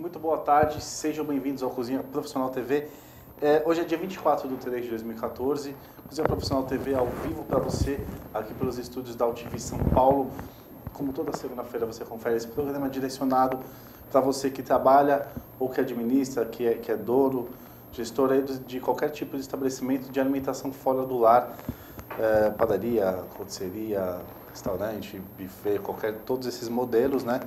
Muito boa tarde, sejam bem-vindos ao Cozinha Profissional TV. Hoje é dia 24 de 3 de 2014, Cozinha Profissional TV ao vivo para você, aqui pelos estúdios da UTV São Paulo. Como toda segunda-feira você confere esse programa direcionado para você que trabalha ou que administra, que é dono, gestor aí de qualquer tipo de estabelecimento de alimentação fora do lar, padaria, rotisseria, restaurante, buffet, todos esses modelos, né?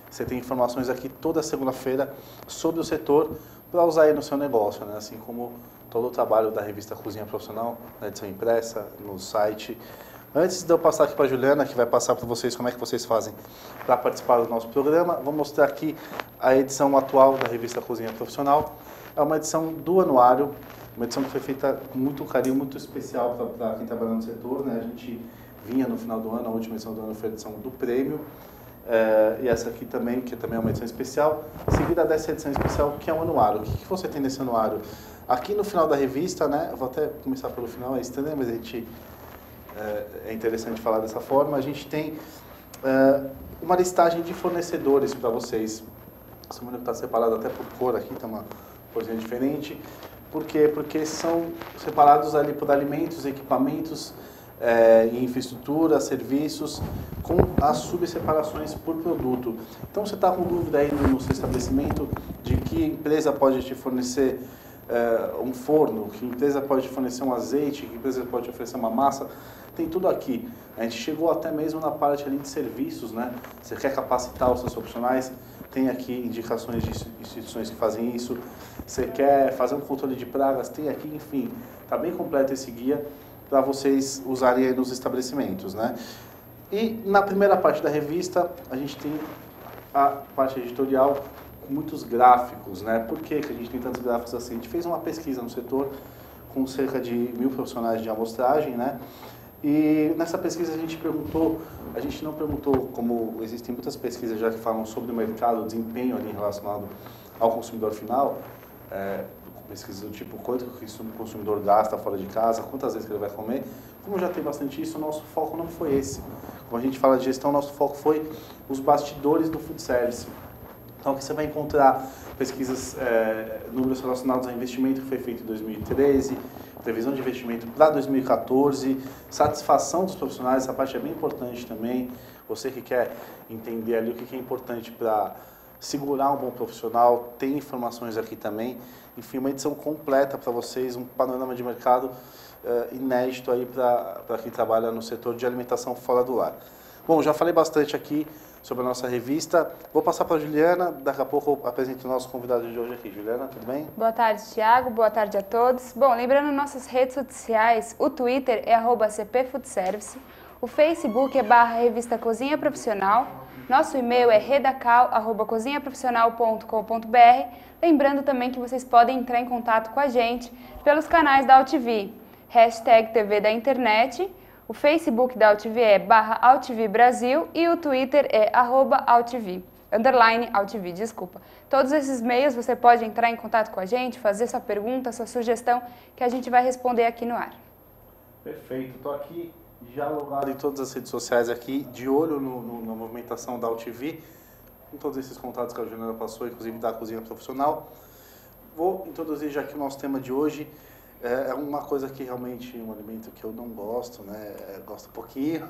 Você tem informações aqui toda segunda-feira sobre o setor para usar aí no seu negócio, né? Assim como todo o trabalho da revista Cozinha Profissional, na edição impressa, no site. Antes de eu passar aqui para a Juliana, que vai passar para vocês como é que vocês fazem para participar do nosso programa, vou mostrar aqui a edição atual da revista Cozinha Profissional. É uma edição do anuário, uma edição que foi feita com muito carinho, muito especial para quem trabalha no setor, né? A gente vinha no final do ano, a última edição do ano foi a edição do prêmio. E essa aqui também, que também é uma edição especial, seguida dessa edição especial, que é um anuário. O que você tem nesse anuário? Aqui no final da revista, né, vou até começar pelo final, é estranho, mas é interessante falar dessa forma, a gente tem uma listagem de fornecedores para vocês. Esse número está separado até por cor aqui, tem uma corzinha diferente. Por quê? Porque são separados ali por alimentos, equipamentos, infraestrutura, serviços, com as subseparações por produto. Então, você está com dúvida aí no seu estabelecimento de que empresa pode te fornecer um forno, que empresa pode te fornecer um azeite, que empresa pode te oferecer uma massa, tem tudo aqui. A gente chegou até mesmo na parte ali de serviços, né? Você quer capacitar os seus profissionais, tem aqui indicações de instituições que fazem isso. Você quer fazer um controle de pragas, tem aqui, enfim, está bem completo esse guia para vocês usarem aí nos estabelecimentos, né? E na primeira parte da revista, a gente tem a parte editorial com muitos gráficos, né? Por que a gente tem tantos gráficos assim? A gente fez uma pesquisa no setor com cerca de 1.000 profissionais de amostragem, né? E nessa pesquisa a gente não perguntou, como existem muitas pesquisas já que falam sobre o mercado, o desempenho ali relacionado ao consumidor final, pesquisas do tipo quanto que o consumidor gasta fora de casa, quantas vezes que ele vai comer. Como já tem bastante isso, o nosso foco não foi esse. Como a gente fala de gestão, nosso foco foi os bastidores do food service. Então, aqui você vai encontrar pesquisas, números relacionados a investimento que foi feito em 2013, previsão de investimento para 2014, satisfação dos profissionais, essa parte é bem importante também. Você que quer entender ali o que é importante para segurar um bom profissional, tem informações aqui também. Enfim, uma edição completa para vocês, um panorama de mercado inédito aí para quem trabalha no setor de alimentação fora do lar. Bom, já falei bastante aqui sobre a nossa revista. Vou passar para a Juliana, daqui a pouco eu apresento o nosso convidado de hoje aqui. Juliana, tudo bem? Boa tarde, Thiago. Boa tarde a todos. Bom, lembrando nossas redes sociais, o Twitter é @cpfoodservice, o Facebook é /revista Cozinha Profissional, nosso e-mail é redacal@cozinhaprofissional.com.br. Lembrando também que vocês podem entrar em contato com a gente pelos canais da UTV, #TV da internet, o Facebook da UTV é /UTV Brasil e o Twitter é @UTV, _UTV, desculpa. Todos esses meios você pode entrar em contato com a gente, fazer sua pergunta, sua sugestão, que a gente vai responder aqui no ar. Perfeito, estou aqui já logado em todas as redes sociais aqui, de olho na movimentação da UTV, com todos esses contatos que a Juliana passou, inclusive da Cozinha Profissional. Vou introduzir já aqui o nosso tema de hoje. É uma coisa que realmente, um alimento que eu não gosto, né? Gosto um pouquinho,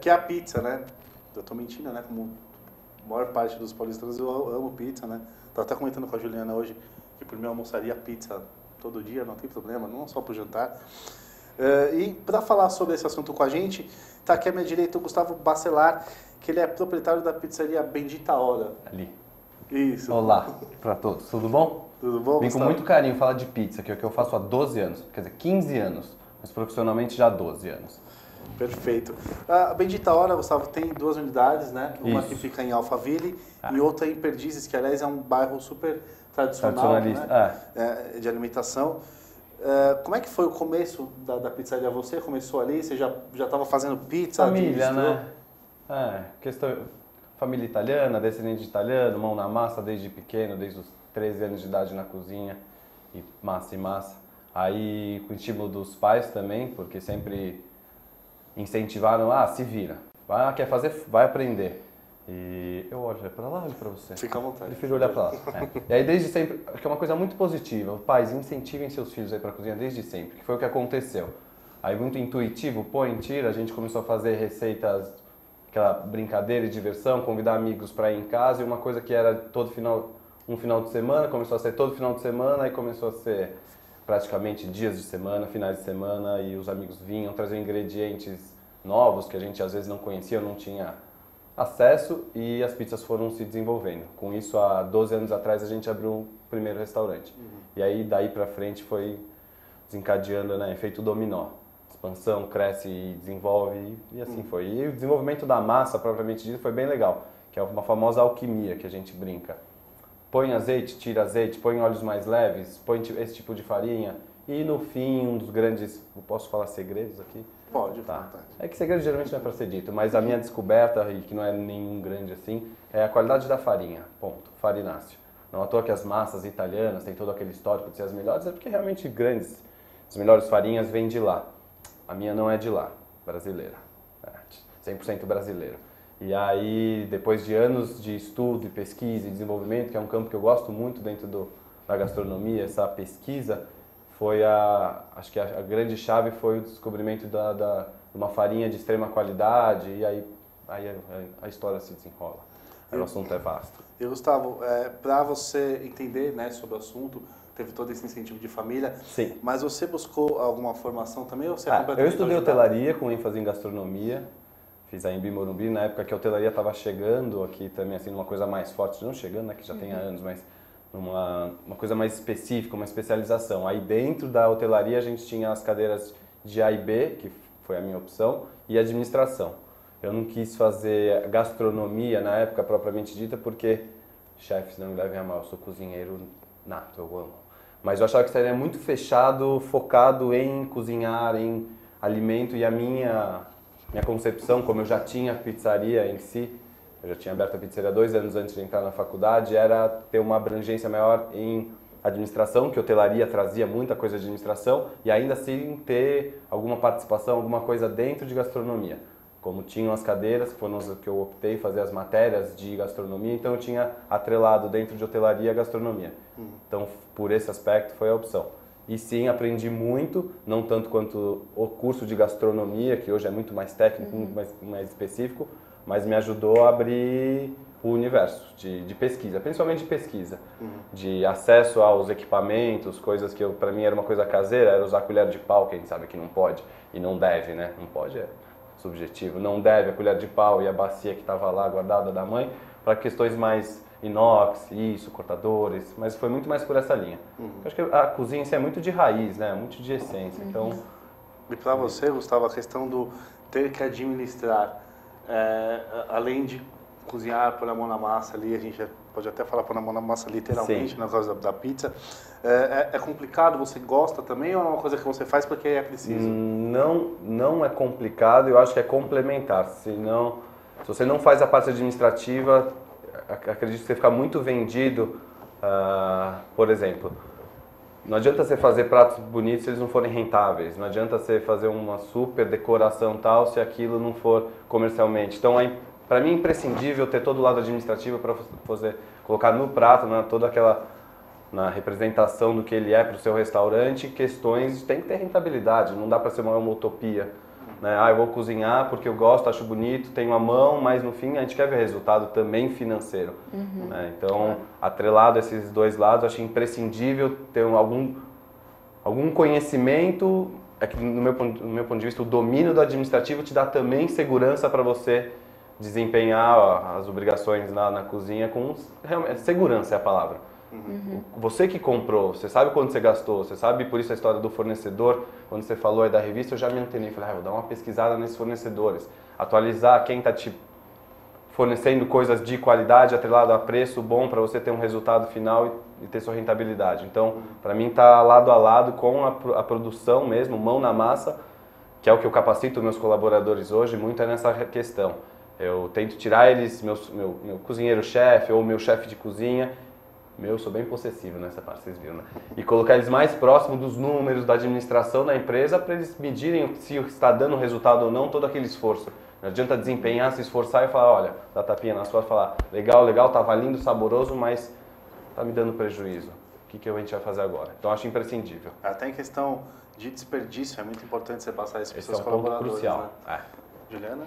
que é a pizza, né? Eu tô mentindo, né? Como a maior parte dos paulistanos, eu amo pizza, né? Tô até comentando com a Juliana hoje que por mim eu almoçaria pizza todo dia, não tem problema, não só pro jantar. E para falar sobre esse assunto com a gente, tá aqui à minha direita o Gustavo Bacelar, que ele é proprietário da pizzaria Bendita Hora. Ali. Isso. Olá para todos, tudo bom? Tudo bom, Vim Gustavo? com muito carinho falar de pizza, que é o que eu faço há 12 anos, quer dizer, 15 anos, mas profissionalmente já há 12 anos. Perfeito. A Bendita Hora, Gustavo, tem 2 unidades, né? Uma Isso. que fica em Alphaville e outra em Perdizes, que aliás é um bairro super tradicional, Tradicionalista, né? De alimentação. Como é que foi o começo da pizzaria? Você começou ali? Você já estava fazendo pizza? Família, administrou? né? Família italiana, descendente de italiano, mão na massa desde pequeno, desde os 13 anos de idade na cozinha, e massa. Aí, com o estímulo dos pais também, porque sempre incentivaram, se vira, quer fazer, vai aprender. E eu olho para lá, olho para você. Fica à vontade. Prefiro olhar para lá. E aí desde sempre, acho que é uma coisa muito positiva. Pais, incentivem seus filhos a ir para a cozinha desde sempre, que foi o que aconteceu. Aí muito intuitivo, põe, tira, a gente começou a fazer receitas, aquela brincadeira e diversão, convidar amigos para ir em casa, e uma coisa que era um final de semana, começou a ser todo final de semana, e começou a ser praticamente dias de semana, finais de semana, e os amigos vinham trazer ingredientes novos que a gente às vezes não conhecia, não tinha acesso, e as pizzas foram se desenvolvendo. Com isso, há 12 anos atrás, a gente abriu o primeiro restaurante. E aí, daí para frente, foi desencadeando, né, efeito dominó. Expansão, cresce e desenvolve, e assim foi. E o desenvolvimento da massa, propriamente dito, foi bem legal, que é uma famosa alquimia que a gente brinca. Põe azeite, tira azeite, põe óleos mais leves, põe esse tipo de farinha, e no fim, um dos grandes, posso falar segredos aqui? Pode, Tá. vontade. É que segredo geralmente não é para ser dito, mas a minha descoberta, e que não é nenhum grande assim, é a qualidade da farinha, ponto, farináceo. Não à toa que as massas italianas têm todo aquele histórico de ser as melhores, é porque realmente as melhores farinhas vêm de lá. A minha não é de lá, brasileira, 100% brasileiro. E aí, depois de anos de estudo e pesquisa e desenvolvimento, que é um campo que eu gosto muito dentro da gastronomia, essa pesquisa, acho que a grande chave foi o descobrimento de uma farinha de extrema qualidade, e aí a história se desenrola. O assunto é vasto. E Gustavo, para você entender, né, sobre o assunto, teve todo esse incentivo de família. Sim. Mas você buscou alguma formação também? Ou você Eu estudei hotelaria com ênfase em gastronomia. Fiz a Embi Morumbi, na época que a hotelaria estava chegando aqui também, assim, numa coisa mais forte. Não chegando, né, que já tem há anos, mas uma coisa mais específica, uma especialização. Aí dentro da hotelaria a gente tinha as cadeiras de A e B, que foi a minha opção, e administração. Eu não quis fazer gastronomia na época propriamente dita, porque, chefes, não me levem a mal, eu sou cozinheiro nato, eu amo. Mas eu achava que estaria muito fechado, focado em cozinhar, em alimento, e a minha concepção, como eu já tinha pizzaria em si, eu já tinha aberto a pizzaria 2 anos antes de entrar na faculdade, era ter uma abrangência maior em administração, que hotelaria trazia muita coisa de administração, e ainda assim ter alguma participação, alguma coisa dentro de gastronomia. Como tinham as cadeiras, que foram as que eu optei fazer as matérias de gastronomia, então eu tinha atrelado dentro de hotelaria a gastronomia. Então, por esse aspecto, foi a opção. E sim, aprendi muito, não tanto quanto o curso de gastronomia, que hoje é muito mais técnico, muito mais específico, mas me ajudou a abrir o universo de pesquisa, principalmente de pesquisa, de acesso aos equipamentos, coisas que para mim era uma coisa caseira, era usar colher de pau, quem sabe que não pode e não deve, né? Não pode é subjetivo, não deve a colher de pau e a bacia que estava lá guardada da mãe, para questões mais inox, cortadores, mas foi muito mais por essa linha. Acho que a cozinha em si é muito de raiz, né? Muito de essência, então... E para você, Gustavo, a questão do ter que administrar, além de cozinhar, pôr a mão na massa ali, a gente pode até falar pôr a mão na massa literalmente, na causa da pizza, é complicado? Você gosta também ou é uma coisa que você faz porque é preciso? Não é complicado, eu acho que é complementar. Se você não faz a parte administrativa, acredito que você fica muito vendido, por exemplo, não adianta você fazer pratos bonitos se eles não forem rentáveis, não adianta você fazer uma super decoração tal se aquilo não for comercialmente. Então, para mim é imprescindível ter todo o lado administrativo para você colocar no prato, toda aquela na representação do que ele é para o seu restaurante, questões, tem que ter rentabilidade, não dá para ser uma utopia. Né? Eu vou cozinhar porque eu gosto, acho bonito, tenho a mão, mas no fim a gente quer ver resultado também financeiro. Né? Então, atrelado a esses dois lados, acho imprescindível ter algum conhecimento, que no meu ponto de vista, o domínio do administrativo te dá também segurança para você desempenhar as obrigações na cozinha com segurança é a palavra. Você que comprou, você sabe quanto você gastou, você sabe, por isso a história do fornecedor, quando você falou aí da revista, eu já me antenei, falei, vou dar uma pesquisada nesses fornecedores, atualizar quem está te fornecendo coisas de qualidade, atrelado a preço bom para você ter um resultado final e ter sua rentabilidade. Então, para mim está lado a lado com a produção mesmo, mão na massa, que é o que eu capacito meus colaboradores hoje, muito é nessa questão. Eu tento tirar eles, meu cozinheiro-chefe ou meu chefe de cozinha, eu sou bem possessivo nessa parte, vocês viram, né? E colocar eles mais próximos dos números da administração da empresa para eles medirem se está dando resultado ou não todo aquele esforço. Não adianta desempenhar, se esforçar e falar, olha, dar tapinha nas costas e falar, legal, legal, tava lindo, saboroso, mas tá me dando prejuízo. O que a gente vai fazer agora? Então acho imprescindível. Até em questão de desperdício, é muito importante você passar isso para os Esse é seus um ponto colaboradores. crucial. Né? Juliana?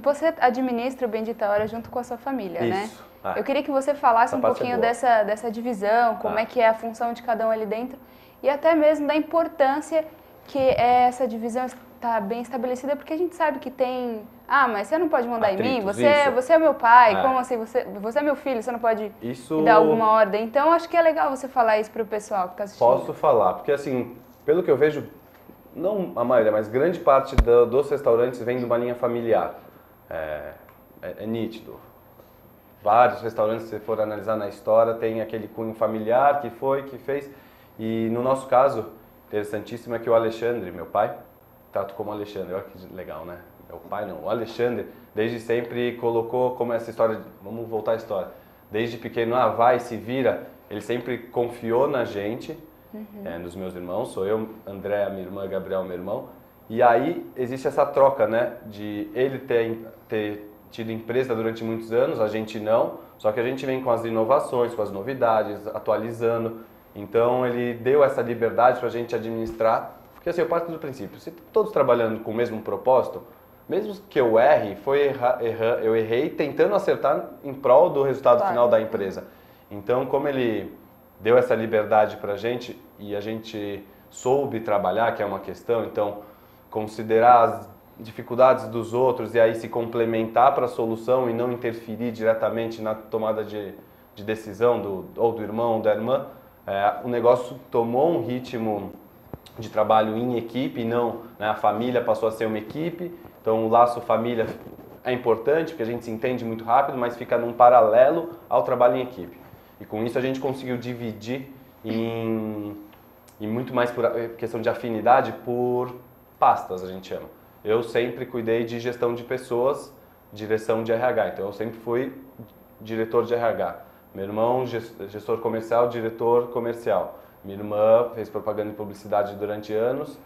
Você administra o Bendita Hora junto com a sua família, né? Isso. Eu queria que você falasse um pouquinho dessa divisão, como é que é a função de cada um ali dentro e até mesmo da importância que essa divisão está bem estabelecida, porque a gente sabe que tem... Ah, mas você não pode mandar em mim, você é meu pai, como assim? Você é meu filho, você não pode me dar alguma ordem. Então, acho que é legal você falar isso para o pessoal que está assistindo. Posso falar, porque assim, pelo que eu vejo, não a maioria, mas grande parte dos restaurantes vem de uma linha familiar. É nítido. Vários restaurantes, se você for analisar na história, tem aquele cunho familiar que foi, que fez. E no nosso caso, interessantíssimo é que o Alexandre, meu pai, trato como Alexandre, olha que legal, né? Meu pai não, o Alexandre desde sempre colocou como essa história, vamos voltar à história, desde pequeno, vai, se vira, ele sempre confiou na gente, nos meus irmãos, sou eu, André, minha irmã, Gabriel, meu irmão, e aí existe essa troca, né, de ele ter tido empresa durante muitos anos, a gente não, só que a gente vem com as inovações, com as novidades, atualizando, então ele deu essa liberdade para a gente administrar, porque assim, eu parto do princípio, se todos trabalhando com o mesmo propósito, mesmo que eu erre, eu errei tentando acertar em prol do resultado final da empresa. Então, como ele deu essa liberdade para a gente e a gente soube trabalhar, que é uma questão, então considerar as dificuldades dos outros e aí se complementar para a solução e não interferir diretamente na tomada de decisão ou do irmão ou da irmã, o negócio tomou um ritmo de trabalho em equipe, não, né, a família passou a ser uma equipe, então o laço família é importante porque a gente se entende muito rápido, mas fica num paralelo ao trabalho em equipe. E com isso a gente conseguiu dividir em muito mais por questão de afinidade por pastas, a gente chama. Eu sempre cuidei de gestão de pessoas, direção de RH, então eu sempre fui diretor de RH. Meu irmão, gestor comercial, diretor comercial. Minha irmã fez propaganda e publicidade durante anos.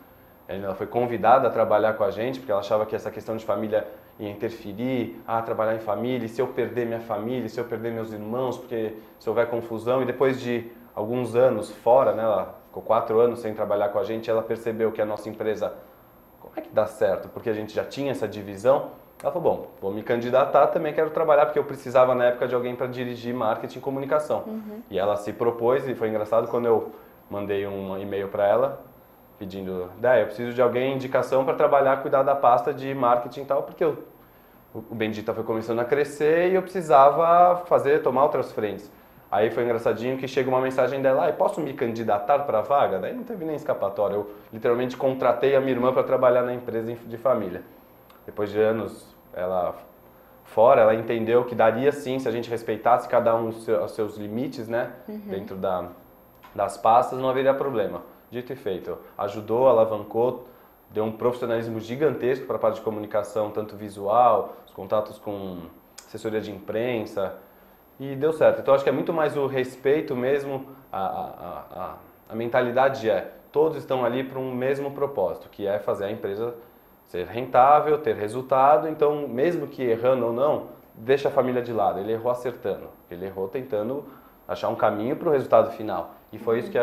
Ela foi convidada a trabalhar com a gente, porque ela achava que essa questão de família ia interferir, trabalhar em família, e se eu perder minha família, se eu perder meus irmãos, porque se houver confusão. E depois de alguns anos fora, né, ela ficou 4 anos sem trabalhar com a gente, ela percebeu que a nossa empresa, como é que dá certo? Porque a gente já tinha essa divisão. Ela falou, bom, vou me candidatar, também quero trabalhar, porque eu precisava na época de alguém para dirigir marketing e comunicação. E ela se propôs, e foi engraçado quando eu mandei um e-mail para ela, pedindo, eu preciso de alguém, indicação para trabalhar, cuidar da pasta de marketing e tal, porque o Bendita foi começando a crescer e eu precisava tomar outras frentes. Aí foi engraçadinho que chega uma mensagem dela, posso me candidatar para a vaga? Daí não teve nem escapatória, eu literalmente contratei a minha irmã para trabalhar na empresa de família. Depois de anos ela entendeu que daria sim, se a gente respeitasse cada um os seus limites, né, dentro das pastas, não haveria problema. Dito e feito, ajudou, alavancou, deu um profissionalismo gigantesco para a parte de comunicação, tanto visual, os contatos com assessoria de imprensa, e deu certo. Então acho que é muito mais o respeito mesmo, a mentalidade todos estão ali para um mesmo propósito, que é fazer a empresa ser rentável, ter resultado. Então mesmo que errando ou não, deixa a família de lado, ele errou acertando, ele errou tentando achar um caminho para o resultado final, e foi isso que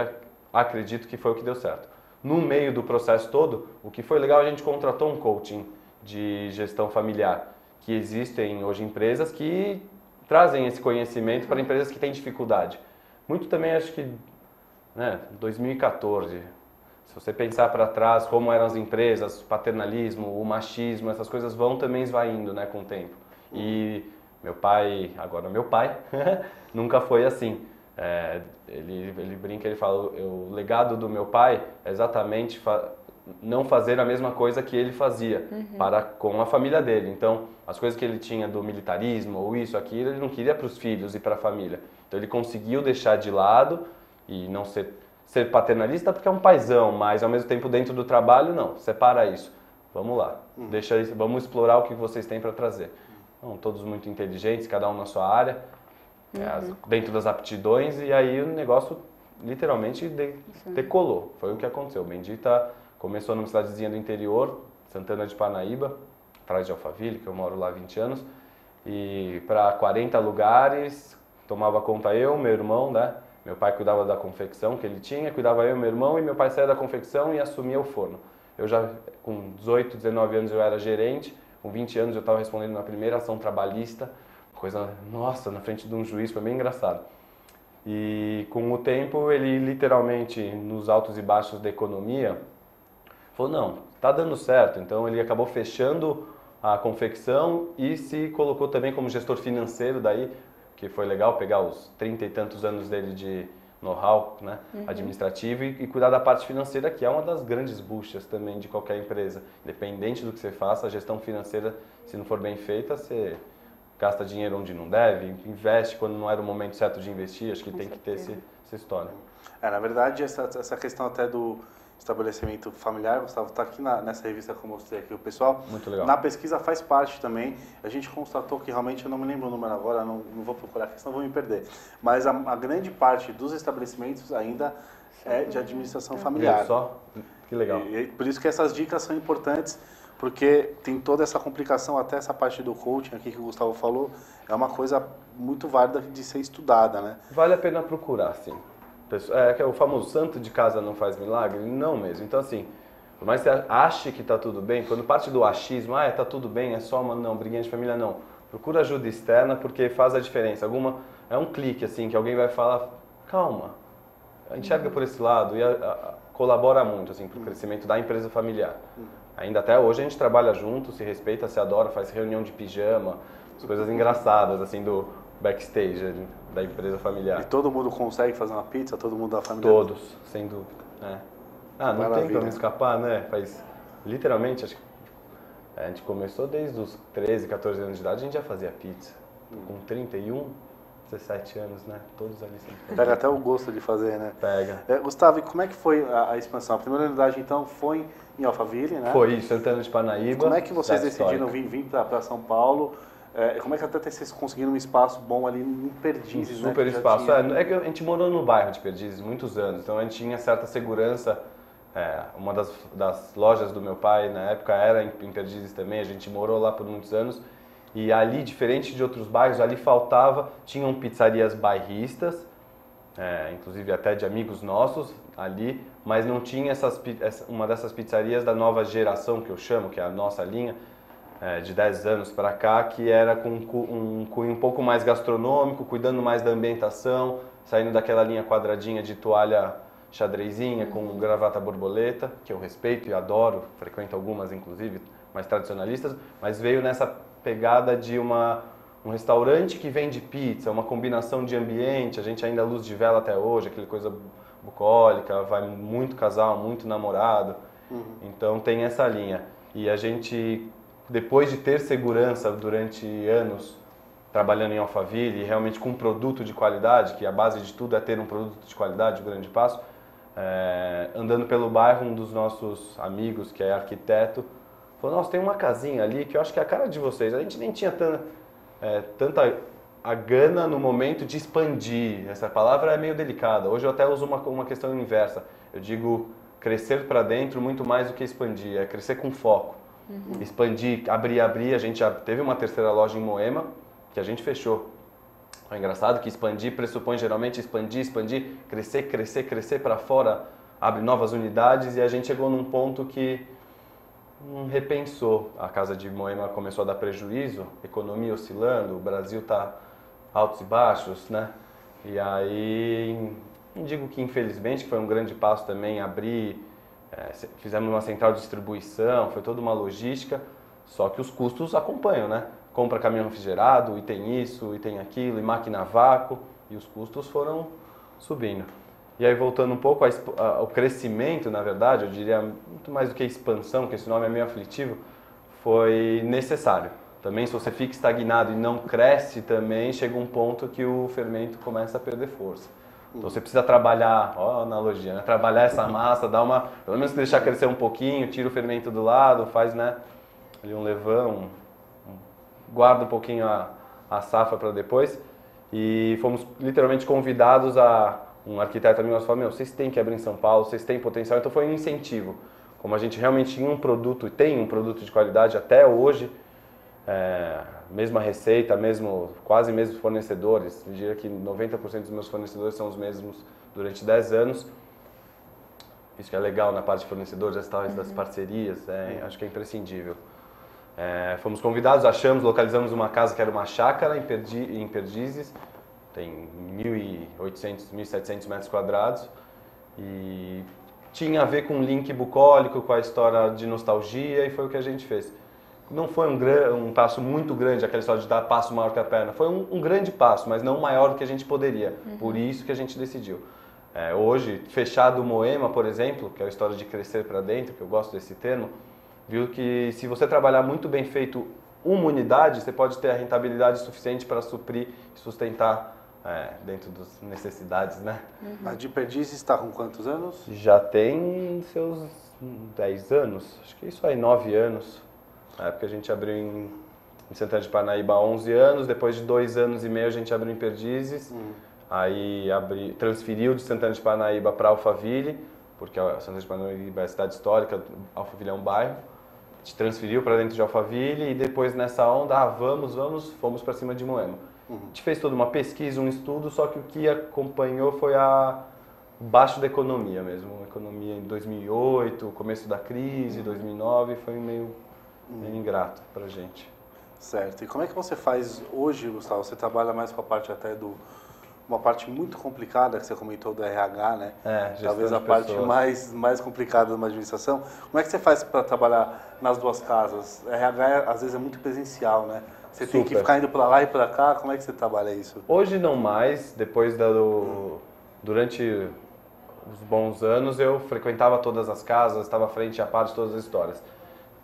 acredito que foi o que deu certo. No meio do processo todo, o que foi legal, a gente contratou um coaching de gestão familiar, que existem hoje empresas que trazem esse conhecimento para empresas que têm dificuldade. Muito também, acho que, 2014, se você pensar para trás como eram as empresas, o paternalismo, o machismo, essas coisas vão também esvaindo, né, com o tempo. E meu pai, nunca foi assim. Ele brinca, ele fala, o legado do meu pai é exatamente não fazer a mesma coisa que ele fazia com a família dele. Então, as coisas que ele tinha do militarismo, ou isso, aquilo, ele não queria para os filhos e para a família. Então, ele conseguiu deixar de lado e não ser paternalista porque é um paizão, mas ao mesmo tempo dentro do trabalho, não, separa isso. Vamos lá, deixa isso, vamos explorar o que vocês têm para trazer. Então, todos muito inteligentes, cada um na sua área. Dentro das aptidões, e aí o negócio literalmente decolou. Foi o que aconteceu. O Bendita começou numa cidadezinha do interior, Santana de Parnaíba, atrás de Alphaville, que eu moro lá há 20 anos, e para 40 lugares, tomava conta eu, meu irmão, né? Meu pai cuidava da confecção que ele tinha, cuidava eu e meu irmão, e meu pai saía da confecção e assumia o forno. Eu já, com 18, 19 anos, eu era gerente, com 20 anos eu estava respondendo na primeira ação trabalhista, coisa, nossa, na frente de um juiz, foi bem engraçado. E com o tempo, ele literalmente, nos altos e baixos da economia, falou, não, tá dando certo. Então ele acabou fechando a confecção e se colocou também como gestor financeiro daí, que foi legal pegar os 30 e tantos anos dele de know-how, né, administrativo e cuidar da parte financeira, que é uma das grandes buchas também de qualquer empresa. Independente do que você faça, a gestão financeira, se não for bem feita, você gasta dinheiro onde não deve, investe quando não era o momento certo de investir, acho que tem que ter essa história. Na verdade, essa questão até do estabelecimento familiar, Gustavo, está aqui nessa revista que eu mostrei aqui o pessoal. Muito legal. Na pesquisa faz parte também. A gente constatou que realmente, eu não me lembro o número agora, não vou procurar aqui, senão vou me perder. Mas a grande parte dos estabelecimentos ainda é de administração familiar. Só? Que legal. E por isso que essas dicas são importantes, porque tem toda essa complicação, até essa parte do coaching aqui que o Gustavo falou, é uma coisa muito válida de ser estudada, né? Vale a pena procurar, sim. É o famoso santo de casa não faz milagre? Não mesmo. Então, assim, por mais que você ache que está tudo bem, quando parte do achismo, está tudo bem, é só uma, não, briguinha de família, não. Procura ajuda externa porque faz a diferença. É um clique, assim, que alguém vai falar, calma, enxerga por esse lado e colabora muito, assim, para o crescimento da empresa familiar. Ainda até hoje a gente trabalha junto, se respeita, se adora, faz reunião de pijama, as coisas engraçadas, assim, do backstage da empresa familiar. E todo mundo consegue fazer uma pizza? Todo mundo da família? Todos, sem dúvida. Não tem como escapar, né? Literalmente, acho que a gente começou desde os 13, 14 anos de idade, a gente já fazia pizza. Com 31, 17 anos, né? Todos ali sempre. Pega até o gosto de fazer, né? Pega. Gustavo, e como é que foi a expansão? A primeira unidade, então, foi em Alphaville, né? Foi isso, Santana de Parnaíba. Como é que vocês decidiram vir para São Paulo? Como é que até vocês conseguiram um espaço bom ali em Perdizes, né? Super espaço. É que a gente morou no bairro de Perdizes muitos anos, então a gente tinha certa segurança. Uma das lojas do meu pai na época era em Perdizes também, a gente morou lá por muitos anos. E ali, diferente de outros bairros, ali tinham pizzarias bairristas, inclusive até de amigos nossos ali, mas não tinha uma dessas pizzarias da nova geração que eu chamo, que é a nossa linha, de 10 anos para cá, que era com um cunho um pouco mais gastronômico, cuidando mais da ambientação, saindo daquela linha quadradinha de toalha xadrezinha com gravata borboleta, que eu respeito e adoro, frequento algumas inclusive, mais tradicionalistas, mas veio nessa pegada de um restaurante que vende pizza, uma combinação de ambiente, a gente ainda luz de vela até hoje, aquela coisa bucólica, vai muito casal, muito namorado, então tem essa linha. E a gente, depois de ter segurança durante anos trabalhando em Alphaville e realmente com um produto de qualidade, que a base de tudo é ter um produto de qualidade, o grande passo, andando pelo bairro, um dos nossos amigos, que é arquiteto, falou, nossa, tem uma casinha ali que eu acho que é a cara de vocês. A gente nem tinha tanta a gana no momento de expandir. Essa palavra é meio delicada. Hoje eu até uso uma questão inversa. Eu digo crescer para dentro muito mais do que expandir. É crescer com foco. Expandir, abrir. A gente já teve uma terceira loja em Moema que a gente fechou. É engraçado que expandir pressupõe geralmente expandir, crescer para fora, abre novas unidades, e a gente chegou num ponto que repensou. A casa de Moema começou a dar prejuízo, economia oscilando, o Brasil está altos e baixos, né? E aí, não digo que infelizmente, que foi um grande passo também abrir, fizemos uma central de distribuição, foi toda uma logística, só que os custos acompanham, né? Compra caminhão refrigerado, e tem isso, e tem aquilo, e máquina a vácuo, e os custos foram subindo. E aí, voltando um pouco ao crescimento, na verdade, eu diria muito mais do que expansão, que esse nome é meio aflitivo, foi necessário. Também, se você fica estagnado e não cresce, também chega um ponto que o fermento começa a perder força. Então, você precisa trabalhar, ó a analogia, né? Trabalhar essa massa, pelo menos deixar crescer um pouquinho, tira o fermento do lado, faz, né, ali um levão, guarda um pouquinho a safra para depois. E fomos literalmente convidados um arquiteto amigo nosso falou, vocês têm que abrir em São Paulo, vocês têm potencial, então foi um incentivo. Como a gente realmente tinha um produto e tem um produto de qualidade até hoje, mesma receita, quase mesmos fornecedores. Eu diria que 90% dos meus fornecedores são os mesmos durante 10 anos. Isso que é legal na parte de fornecedores, das parcerias, acho que é imprescindível. Fomos convidados, localizamos uma casa que era uma chácara em Perdizes, tem 1.800, 1.700 metros quadrados, e tinha a ver com um link bucólico, com a história de nostalgia, e foi o que a gente fez. Não foi um passo muito grande, aquela história de dar passo maior que a perna, foi um grande passo, mas não maior do que a gente poderia, por isso que a gente decidiu. Hoje, fechado o Moema, por exemplo, que é a história de crescer para dentro, que eu gosto desse termo, viu que se você trabalhar muito bem feito uma unidade, você pode ter a rentabilidade suficiente para suprir e sustentar dentro das necessidades, né? A de Perdizes está com quantos anos? Já tem seus 10 anos, acho que isso aí, 9 anos. Na época a gente abriu em Santana de Parnaíba há 11 anos, depois de 2 anos e meio a gente abriu em Perdizes. Aí transferiu de Santana de Parnaíba para Alphaville, porque Santana de Parnaíba é a cidade histórica, Alphaville é um bairro. A gente transferiu para dentro de Alphaville e depois nessa onda, fomos para cima de Moema. A gente fez toda uma pesquisa, um estudo, só que o que acompanhou foi baixo da economia mesmo. A economia em 2008, o começo da crise, 2009, foi meio ingrato para a gente. Certo. E como é que você faz hoje, Gustavo? Você trabalha mais com a parte uma parte muito complicada que você comentou do RH, né? Talvez a parte mais complicada de uma administração. Como é que você faz para trabalhar nas duas casas? RH às vezes é muito presencial, né? Você tem que ficar indo para lá e para cá. Como é que você trabalha isso? Hoje não mais. Durante os bons anos eu frequentava todas as casas, estava frente a par de todas as histórias.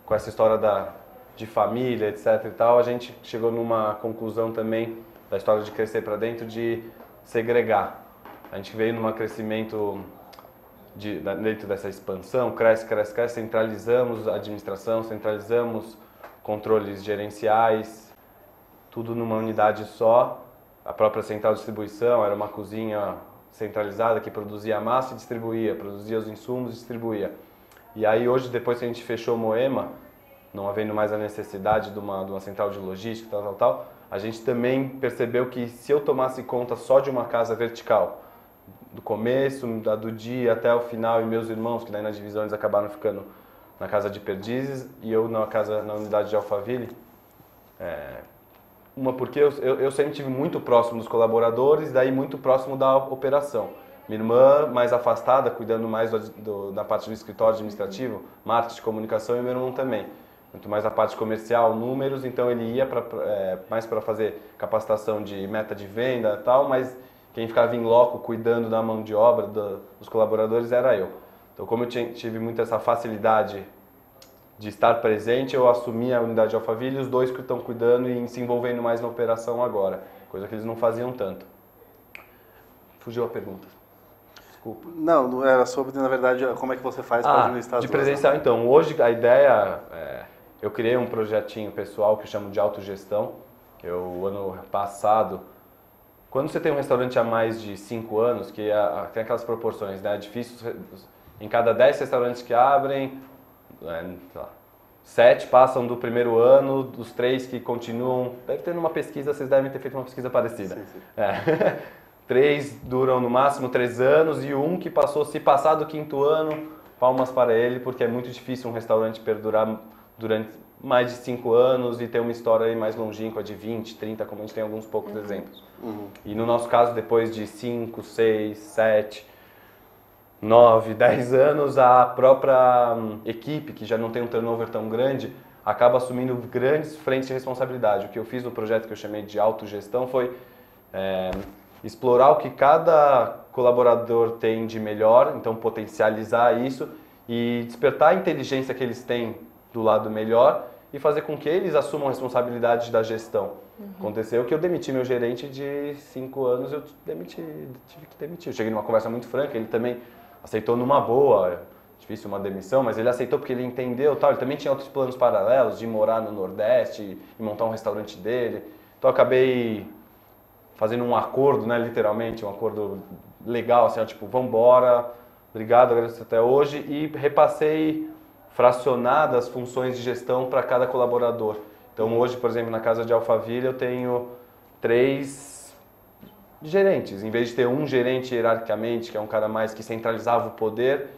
Com essa história de família, etc. e tal, a gente chegou numa conclusão também da história de crescer para dentro, de segregar. A gente veio num crescimento dentro dessa expansão, cresce, centralizamos a administração, centralizamos controles gerenciais, tudo numa unidade só. A própria central de distribuição era uma cozinha centralizada que produzia a massa e distribuía, produzia os insumos e distribuía. E aí hoje, depois que a gente fechou Moema, não havendo mais a necessidade de uma central de logística, tal, a gente também percebeu que se eu tomasse conta só de uma casa vertical, do começo, do dia até o final, e meus irmãos, que daí na divisão eles acabaram ficando na casa de Perdizes e eu na unidade de Alphaville, porque eu sempre estive muito próximo dos colaboradores, daí muito próximo da operação. Minha irmã mais afastada, cuidando mais da parte do escritório administrativo, marketing, comunicação, e meu irmão também. Muito mais a parte comercial, números, então ele ia mais para fazer capacitação de meta de venda e tal, mas quem ficava em loco cuidando da mão de obra dos colaboradores era eu. Então, como eu tive muito essa facilidade de estar presente, eu assumi a unidade de Alphaville e os dois que estão cuidando e se envolvendo mais na operação agora, coisa que eles não faziam tanto. Fugiu a pergunta. Desculpa. Não era sobre, na verdade, como é que você faz para administrar as de presencial, então. Hoje a ideia eu criei um projetinho pessoal que eu chamo de autogestão. Ano passado, quando você tem um restaurante há mais de 5 anos, que tem aquelas proporções, né? É difícil, em cada 10 restaurantes que abrem, 7 passam do primeiro ano, dos 3 que continuam, deve ter uma pesquisa, vocês devem ter feito uma pesquisa parecida. Sim. 3 duram no máximo 3 anos e um que se passar do 5º ano, palmas para ele, porque é muito difícil um restaurante perdurar durante mais de 5 anos e ter uma história aí mais longínqua de 20, 30, como a gente tem alguns poucos exemplos. E no nosso caso, depois de 5, 6, 7, 9, 10 anos, a própria equipe, que já não tem um turnover tão grande, acaba assumindo grandes frentes de responsabilidade. O que eu fiz no projeto que eu chamei de autogestão foi explorar o que cada colaborador tem de melhor, então potencializar isso e despertar a inteligência que eles têm do lado melhor e fazer com que eles assumam a responsabilidade da gestão. Aconteceu que eu demiti meu gerente de 5 anos, tive que demitir. Eu cheguei numa conversa muito franca, ele também aceitou numa boa, difícil uma demissão, mas ele aceitou porque ele entendeu, tal. Ele também tinha outros planos paralelos de morar no Nordeste e montar um restaurante dele. Então eu acabei fazendo um acordo, né, literalmente, um acordo legal, assim, tipo, vamos embora, obrigado, agradeço até hoje, e repassei fracionadas funções de gestão para cada colaborador. Então hoje, por exemplo, na casa de Alphaville eu tenho 3 gerentes. Em vez de ter um gerente hierarquicamente, que é um cara mais que centralizava o poder,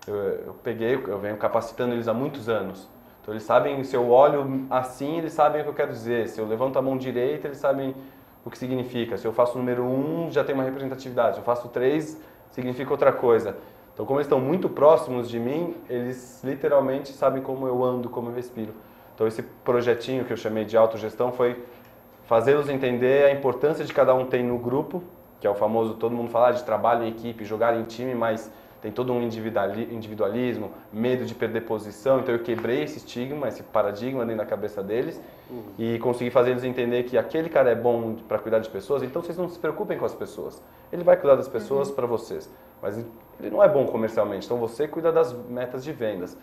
eu venho capacitando eles há muitos anos. Então eles sabem, se eu olho assim, eles sabem o que eu quero dizer. Se eu levanto a mão direita, eles sabem o que significa. Se eu faço o número 1, já tem uma representatividade. Se eu faço 3, significa outra coisa. Então, como eles estão muito próximos de mim, eles literalmente sabem como eu ando, como eu respiro. Então, esse projetinho que eu chamei de autogestão foi fazê-los entender a importância de cada um tem no grupo, que é o famoso, todo mundo falar de trabalho em equipe, jogar em time, mas tem todo um individualismo, medo de perder posição. Então, eu quebrei esse estigma, esse paradigma dentro da cabeça deles e consegui fazer eles entender que aquele cara é bom para cuidar de pessoas, então vocês não se preocupem com as pessoas. Ele vai cuidar das pessoas para vocês, mas ele não é bom comercialmente, então você cuida das metas de vendas.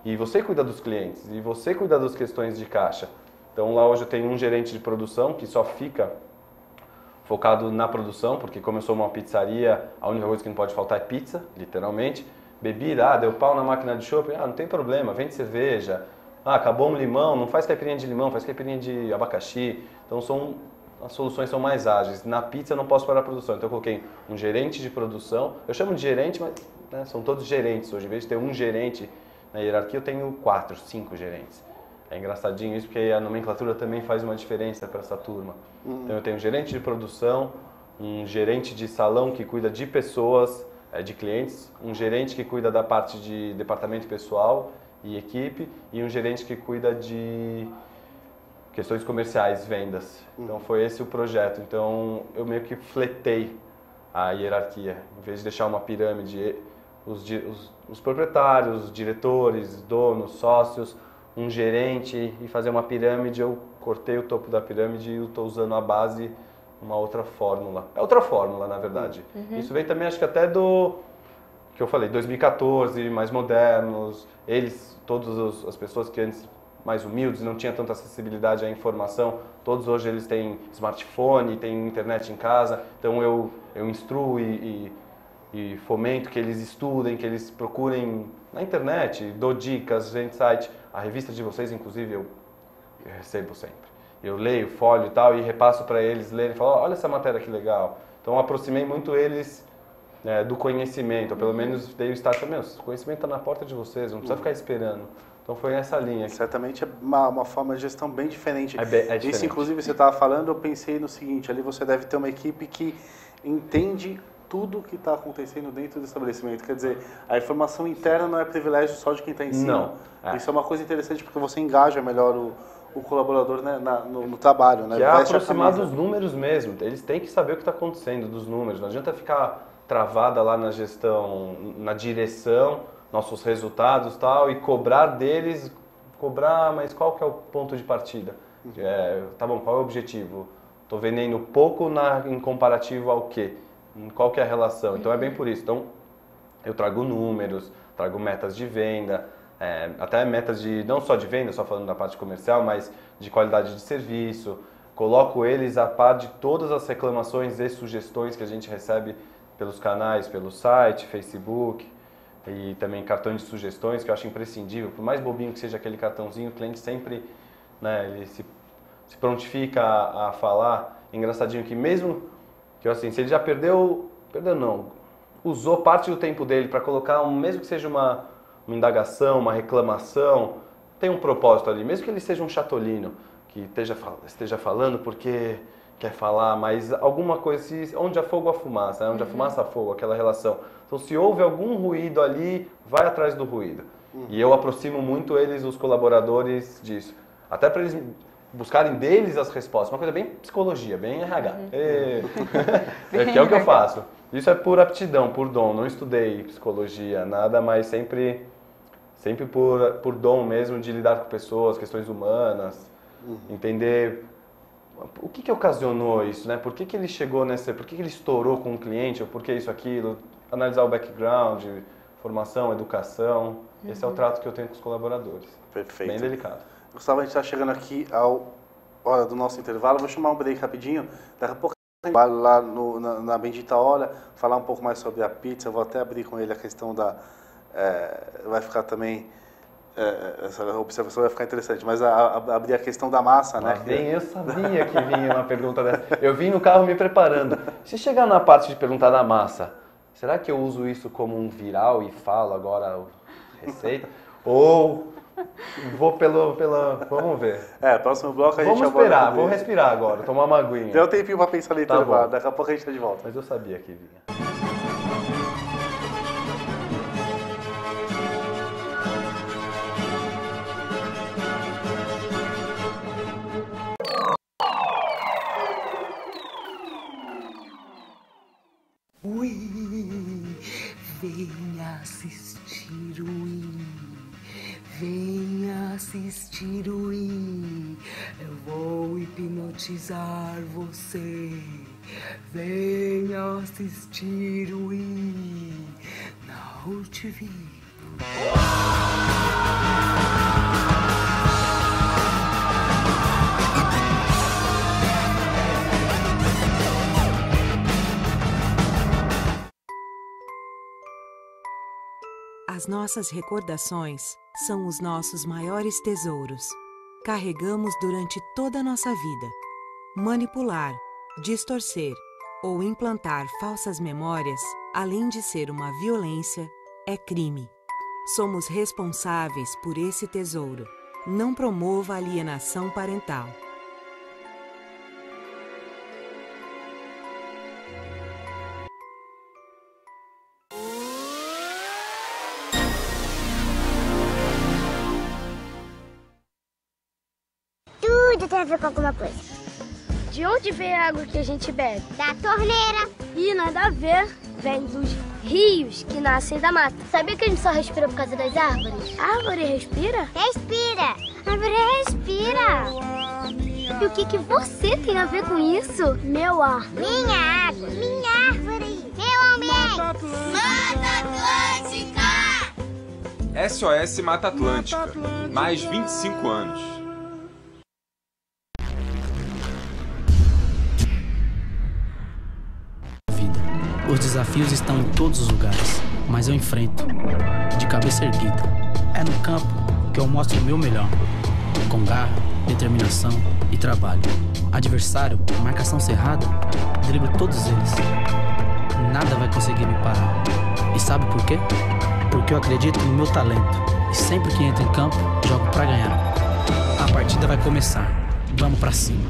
E você cuida dos clientes, e você cuida das questões de caixa. Então lá hoje eu tenho um gerente de produção que só fica focado na produção, porque como eu sou uma pizzaria, a única coisa que não pode faltar é pizza, literalmente. Bebida, deu pau na máquina de chopp, não tem problema, vende cerveja. Acabou um limão, não faz caipirinha de limão, faz caipirinha de abacaxi. Então as soluções são mais ágeis. Na pizza eu não posso parar a produção, então eu coloquei um gerente de produção. Eu chamo de gerente, mas né, são todos gerentes hoje. Em vez de ter um gerente na hierarquia, eu tenho 4, 5 gerentes. É engraçadinho isso, porque a nomenclatura também faz uma diferença para essa turma. Então eu tenho um gerente de produção, um gerente de salão que cuida de pessoas, de clientes, um gerente que cuida da parte de departamento pessoal e equipe, e um gerente que cuida de questões comerciais, vendas. Então foi esse o projeto. Então eu meio que fletei a hierarquia. Em vez de deixar uma pirâmide, os proprietários, os diretores, donos, sócios, um gerente e fazer uma pirâmide, eu cortei o topo da pirâmide e estou usando a base, uma outra fórmula. É outra fórmula, na verdade. Isso vem também, acho que até do que eu falei, 2014, mais modernos. Eles, todas as pessoas que antes mais humildes, não tinham tanta acessibilidade à informação, todos hoje eles têm smartphone, têm internet em casa, então eu instruo e fomento que eles estudem, que eles procurem na internet, dou dicas, insight. A revista de vocês, inclusive, eu recebo sempre. Eu leio, folho e tal, e repasso para eles lerem e falo, olha essa matéria que legal. Então, eu aproximei muito eles do conhecimento, ou pelo menos dei o start, o conhecimento está na porta de vocês, não precisa ficar esperando. Então, foi essa linha. Certamente é uma forma de gestão bem diferente. É diferente. Isso, inclusive, você estava falando, eu pensei no seguinte, ali você deve ter uma equipe que entende tudo que está acontecendo dentro do estabelecimento. Quer dizer, a informação interna não é privilégio só de quem está em cima. Não. Isso é uma coisa interessante porque você engaja melhor o colaborador, né, no trabalho. Né? Que é aproximar dos números mesmo. Eles têm que saber o que está acontecendo dos números. Não adianta ficar travada lá na gestão, na direção, nossos resultados e tal, e cobrar deles, mas qual que é o ponto de partida? Tá bom, qual é o objetivo? Estou vendendo pouco em comparativo ao quê? Qual que é a relação? Então é bem por isso. Então eu trago números, trago metas de venda, até metas de não só de venda, só falando da parte comercial, mas de qualidade de serviço. Coloco eles a par de todas as reclamações e sugestões que a gente recebe pelos canais, pelo site, Facebook e também cartão de sugestões, que eu acho imprescindível. Por mais bobinho que seja aquele cartãozinho, o cliente sempre, né, ele se prontifica a falar. Engraçadinho que mesmo que assim, se ele já usou parte do tempo dele para colocar, mesmo que seja uma indagação, uma reclamação, tem um propósito ali, mesmo que ele seja um chatolino, que esteja falando porque quer falar, mas alguma coisa, onde há fogo há fumaça, né? Onde há fumaça há fogo, aquela relação. Então se houve algum ruído ali, vai atrás do ruído. E eu aproximo muito eles, os colaboradores, disso. Até para eles buscarem deles as respostas. Uma coisa bem psicologia, bem RH. Que é o que eu faço. Isso é por aptidão, por dom. Não estudei psicologia, nada, mas sempre por dom mesmo de lidar com pessoas, questões humanas, entender o que ocasionou isso, né? Por que ele chegou por que ele estourou com o cliente, ou por que isso, aquilo, analisar o background, formação, educação. Esse é o trato que eu tenho com os colaboradores. Perfeito. Bem delicado. Gustavo, a gente está chegando aqui à hora do nosso intervalo. Vou chamar um break rapidinho. Daqui a pouco a gente vai lá na Bendita Hora, falar um pouco mais sobre a pizza. Eu vou até abrir com ele a questão vai ficar também essa observação vai ficar interessante, mas abrir a questão da massa, né? Eu sabia que vinha uma pergunta dessa. Eu vim no carro me preparando. Se chegar na parte de perguntar da massa, será que eu uso isso como um viral e falo agora a receita? Ou vou pela... Vamos ver. Próximo bloco a gente Vamos esperar, vou respirar agora, tomar uma aguinha. Tem um tempinho pra pensar na leitura, Tá bom. daqui a pouco a gente tá de volta. Mas eu sabia que vinha. Venha assistir o I, venha assistir o I, eu vou hipnotizar você. Venha assistir o I na UTV. As nossas recordações são os nossos maiores tesouros. Carregamos durante toda a nossa vida. Manipular, distorcer ou implantar falsas memórias, além de ser uma violência, é crime. Somos responsáveis por esse tesouro. Não promova alienação parental. Tudo tem a ver com alguma coisa. De onde vem a água que a gente bebe? Da torneira. Ih, nada a ver. Vem dos rios que nascem da mata. Sabia que a gente só respira por causa das árvores? A árvore respira? Respira. A árvore respira. E o que você tem a ver com isso? Meu ar. Minha água. Minha árvore. Meu ambiente. Mata Atlântica. SOS Mata Atlântica. Mais 25 anos. Os desafios estão em todos os lugares, mas eu enfrento, de cabeça erguida. É no campo que eu mostro o meu melhor, com garra, determinação e trabalho. Adversário, marcação cerrada, driblo todos eles. Nada vai conseguir me parar. E sabe por quê? Porque eu acredito no meu talento. E sempre que entro em campo, jogo pra ganhar. A partida vai começar. Vamos pra cima.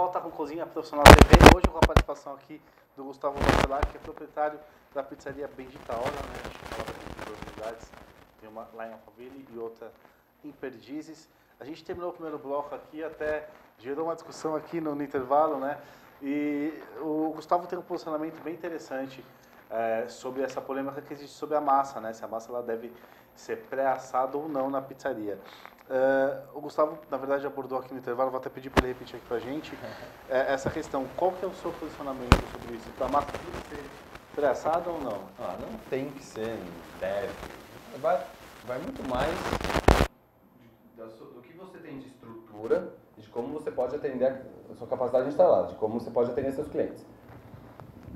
volta com Cozinha Profissional TV, hoje com a participação aqui do Gustavo Vasselar, que é proprietário da pizzaria Bendita Hora, né? A gente falava aqui de duas unidades, tem uma lá em Alphaville e outra em Perdizes. A gente terminou o primeiro bloco aqui, até gerou uma discussão aqui no intervalo, né? E o Gustavo tem um posicionamento bem interessante sobre essa polêmica que existe sobre a massa, né? Se a massa ela deve ser pré-assada ou não na pizzaria. O Gustavo, na verdade, abordou aqui no intervalo, vou até pedir para ele repetir aqui para a gente, essa questão. Qual que é o seu posicionamento sobre isso? A massa tem que ser pré-assada ou não? Não tem que ser, deve. Vai muito mais do que você tem de estrutura, de como você pode atender a sua capacidade instalada, de como você pode atender seus clientes.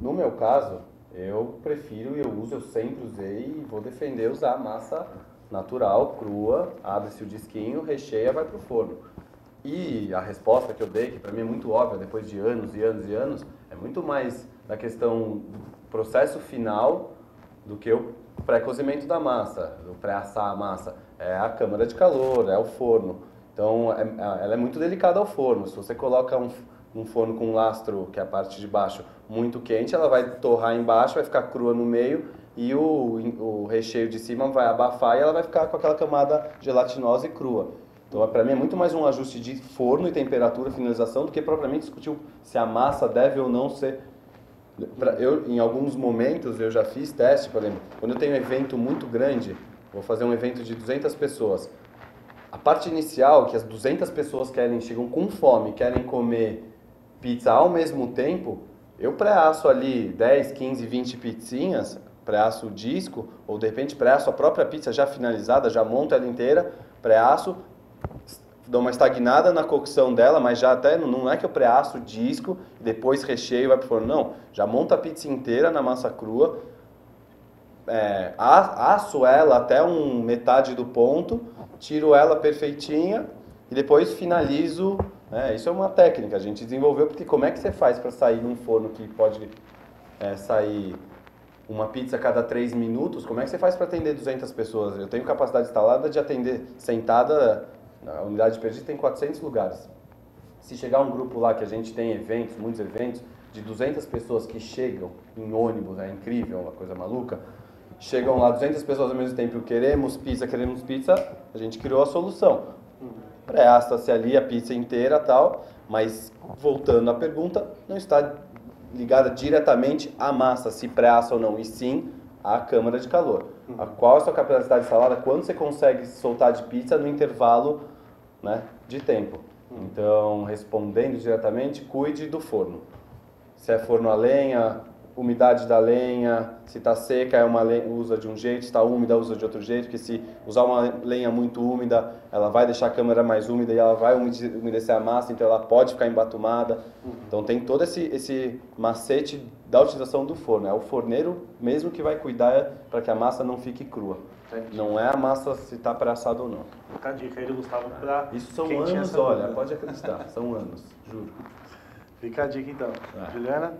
No meu caso, eu prefiro e eu sempre usei e vou defender usar massa natural, crua, abre-se o disquinho, recheia, vai para o forno. E a resposta que eu dei, que para mim é muito óbvia, depois de anos e anos e anos, é muito mais da questão do processo final do que o pré-cozimento da massa, o pré-assar a massa. É a câmara de calor, é o forno. Então, ela é muito delicada ao forno. Se você coloca um forno com lastro, que é a parte de baixo, muito quente, ela vai torrar embaixo, vai ficar crua no meio e o recheio de cima vai abafar e ela vai ficar com aquela camada gelatinosa e crua. Então, para mim, é muito mais um ajuste de forno e temperatura, finalização, do que propriamente discutir se a massa deve ou não ser... em alguns momentos, eu já fiz teste, por exemplo, quando eu tenho um evento muito grande, vou fazer um evento de 200 pessoas, a parte inicial, que as 200 pessoas chegam com fome, querem comer pizza ao mesmo tempo, eu pré-asso ali 10, 15, 20 pizzinhas, pré-asso o disco, ou de repente pré-asso a própria pizza já finalizada, já monto ela inteira, pré-asso, dou uma estagnada na cocção dela, mas já até não é que eu pré-asso o disco e depois recheio e vai pro forno, não. Já monto a pizza inteira na massa crua, asso ela até metade do ponto, tiro ela perfeitinha e depois finalizo. Isso é uma técnica, a gente desenvolveu, porque como é que você faz para sair num forno que pode sair uma pizza a cada 3 minutos? Como é que você faz para atender 200 pessoas? Eu tenho capacidade instalada de atender sentada, a unidade de Perdizes tem 400 lugares. Se chegar um grupo lá que a gente tem eventos, muitos eventos, de 200 pessoas que chegam em ônibus, é incrível, uma coisa maluca, chegam lá 200 pessoas ao mesmo tempo, queremos pizza, a gente criou a solução. Pré-assa-se ali a pizza inteira e tal, mas voltando à pergunta, não está ligada diretamente à massa, se pré-assa ou não, e sim à câmara de calor. Qual é a sua capacidade instalada, quando você consegue soltar de pizza no intervalo, né, de tempo. Então, respondendo diretamente, cuide do forno. Se é forno a lenha, umidade da lenha, se está seca, usa de um jeito, se está úmida, usa de outro jeito, porque se usar uma lenha muito úmida, ela vai deixar a câmara mais úmida e ela vai umedecer a massa, então ela pode ficar embatumada. Então tem todo esse macete da utilização do forno. É o forneiro mesmo que vai cuidar para que a massa não fique crua. Não é a massa se está pré-assada ou não. Fica a dica aí do Gustavo para isso são anos, olha, pode acreditar, são anos, juro. Fica a dica então. Juliana?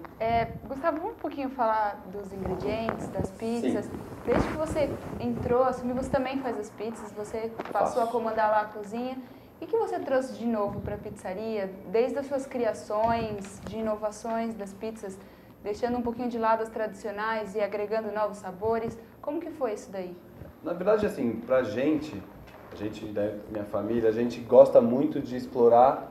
Gustavo, vamos um pouquinho falar dos ingredientes, das pizzas. Sim. Desde que você entrou, assumiu, você também faz as pizzas, você passou a comandar lá a cozinha. E o que você trouxe de novo para a pizzaria, desde as suas criações, de inovações das pizzas, deixando um pouquinho de lado as tradicionais e agregando novos sabores? Como que foi isso daí? Na verdade, assim, pra gente da minha família, a gente gosta muito de explorar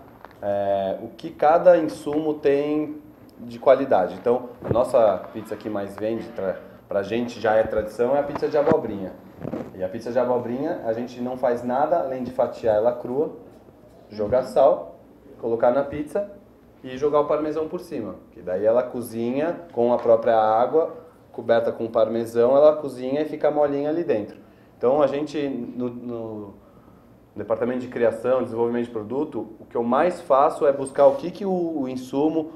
o que cada insumo tem de qualidade. Então, a nossa pizza que mais vende, pra gente já é tradição, é a pizza de abobrinha. E a pizza de abobrinha, a gente não faz nada além de fatiar ela crua, jogar sal, colocar na pizza e jogar o parmesão por cima. Que daí ela cozinha com a própria água, coberta com parmesão, ela cozinha e fica molinha ali dentro. Então, a gente, no departamento de criação, desenvolvimento de produto, o que eu mais faço é buscar o que o insumo,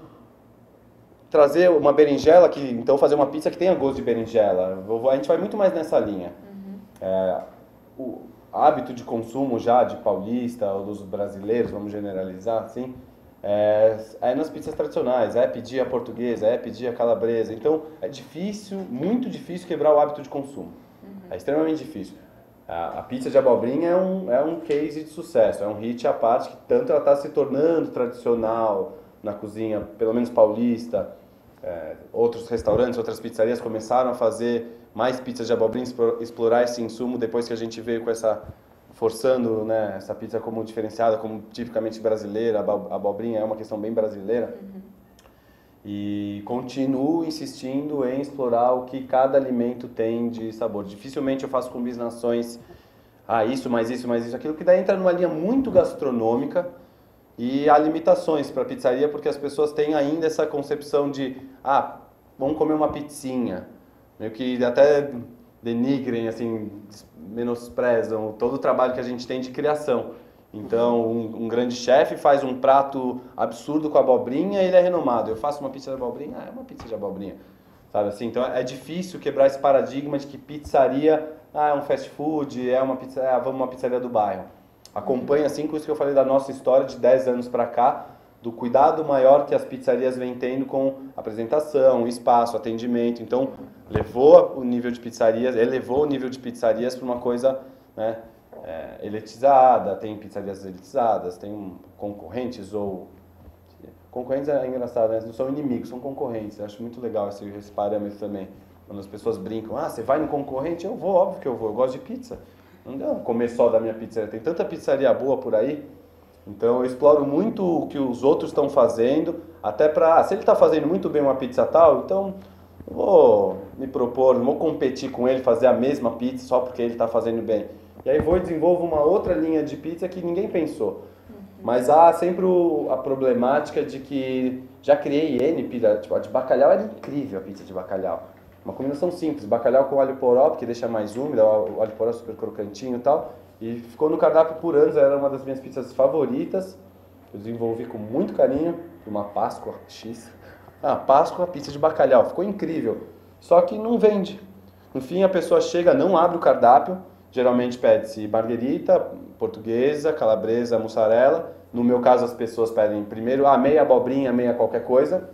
trazer uma berinjela, então fazer uma pizza que tenha gosto de berinjela. A gente vai muito mais nessa linha. O hábito de consumo já de paulista ou dos brasileiros, vamos generalizar assim, é nas pizzas tradicionais, pedir a portuguesa, pedir a calabresa. Então é difícil, muito difícil quebrar o hábito de consumo. É extremamente difícil. A pizza de abobrinha é um case de sucesso, é um hit à parte que tanto ela está se tornando tradicional, na cozinha, pelo menos paulista, outros restaurantes, outras pizzarias começaram a fazer mais pizzas de abobrinha, explorar esse insumo depois que a gente veio com forçando, né, essa pizza como diferenciada, como tipicamente brasileira. A abobrinha é uma questão bem brasileira. E continuo insistindo em explorar o que cada alimento tem de sabor. Dificilmente eu faço combinações, isso, mais isso, mais isso, aquilo, que daí entra numa linha muito gastronômica, e há limitações para a pizzaria, porque as pessoas têm ainda essa concepção de, vamos comer uma pizzinha, meio que até denigrem, assim, menosprezam todo o trabalho que a gente tem de criação. Então, um grande chefe faz um prato absurdo com abobrinha e ele é renomado. Eu faço uma pizza de abobrinha, é uma pizza de abobrinha. Sabe assim? Então, é difícil quebrar esse paradigma de que pizzaria é um fast food, vamos uma pizzaria do bairro. Acompanha, assim, com isso que eu falei da nossa história de 10 anos para cá, do cuidado maior que as pizzarias vêm tendo com apresentação, espaço, atendimento. Então, elevou o nível de pizzarias para uma coisa, né, elitizada. Tem pizzarias elitizadas, tem concorrentes Concorrentes é engraçado, né? Não são inimigos, são concorrentes. Eu acho muito legal esse parâmetro também. Quando as pessoas brincam, você vai no concorrente? Eu vou, óbvio que eu vou, eu gosto de pizza. Não dá comer só da minha pizzaria, tem tanta pizzaria boa por aí. Então eu exploro muito o que os outros estão fazendo, até se ele está fazendo muito bem uma pizza tal, então eu vou me propor, não vou competir com ele, fazer a mesma pizza só porque ele está fazendo bem. E aí vou e desenvolvo uma outra linha de pizza que ninguém pensou. Mas há sempre a problemática de que já criei pizza, tipo, a de bacalhau era incrível, a pizza de bacalhau. Uma combinação simples, bacalhau com alho poró, porque deixa mais úmida, o alho poró é super crocantinho e tal. E ficou no cardápio por anos, era uma das minhas pizzas favoritas. Eu desenvolvi com muito carinho, uma Páscoa X. Páscoa, pizza de bacalhau, ficou incrível. Só que não vende. No fim a pessoa chega, não abre o cardápio, geralmente pede-se marguerita, portuguesa, calabresa, mussarela. No meu caso as pessoas pedem primeiro meia abobrinha, meia qualquer coisa.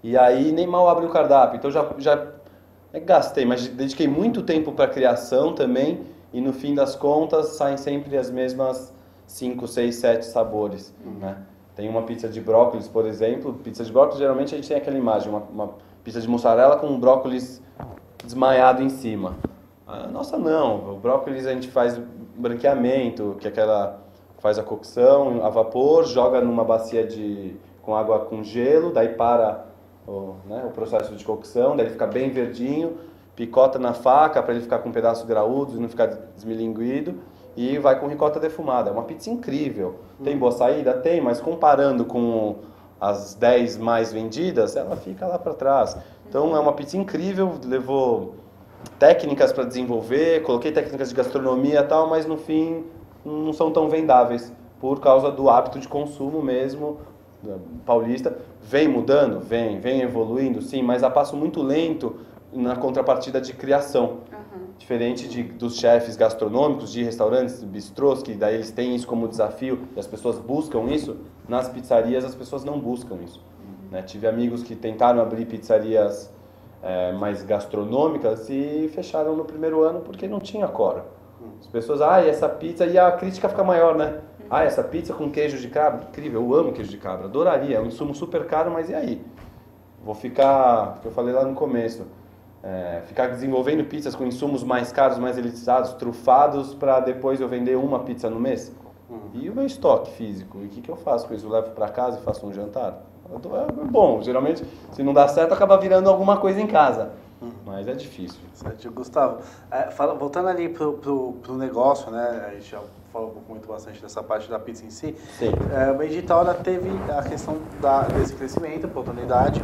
E aí nem mal abre o cardápio. Então já gastei, mas dediquei muito tempo para a criação também. E no fim das contas saem sempre as mesmas 5, 6, 7 sabores. Né? Tem uma pizza de brócolis, por exemplo. Pizza de brócolis, geralmente a gente tem aquela imagem, uma pizza de mussarela com um brócolis desmaiado em cima. Nossa, não. O brócolis a gente faz branqueamento, que é faz a cocção a vapor, joga numa bacia com água com gelo, daí para o processo de cocção, daí ele fica bem verdinho, picota na faca para ele ficar com pedaços graúdos e não ficar desmilinguido, e vai com ricota defumada. É uma pizza incrível. Tem boa saída? Tem, mas comparando com as 10 mais vendidas, ela fica lá para trás. Então é uma pizza incrível, levou técnicas para desenvolver, coloquei técnicas de gastronomia e tal, mas no fim não são tão vendáveis por causa do hábito de consumo mesmo paulista. Vem mudando? Vem evoluindo, sim, mas a passo muito lento na contrapartida de criação. Diferente dos chefes gastronômicos, de restaurantes, bistrôs, que daí eles têm isso como desafio e as pessoas buscam isso. Nas pizzarias as pessoas não buscam isso. Né? Tive amigos que tentaram abrir pizzarias mais gastronômicas e fecharam no primeiro ano porque não tinha cora. As pessoas, essa pizza, e a crítica fica maior, né? Essa pizza com queijo de cabra, incrível, eu amo queijo de cabra, adoraria, é um insumo super caro, mas e aí? Vou ficar, que eu falei lá no começo, ficar desenvolvendo pizzas com insumos mais caros, mais elitizados, trufados, para depois eu vender uma pizza no mês? E o meu estoque físico? E o que eu faço com isso? Eu levo para casa e faço um jantar? É bom, geralmente, se não dá certo, acaba virando alguma coisa em casa. Mas é difícil. Certo. Gustavo, voltando ali pro negócio, né? A gente já falou muito bastante dessa parte da pizza em si. Sim. O Editora teve a questão desse crescimento, oportunidade,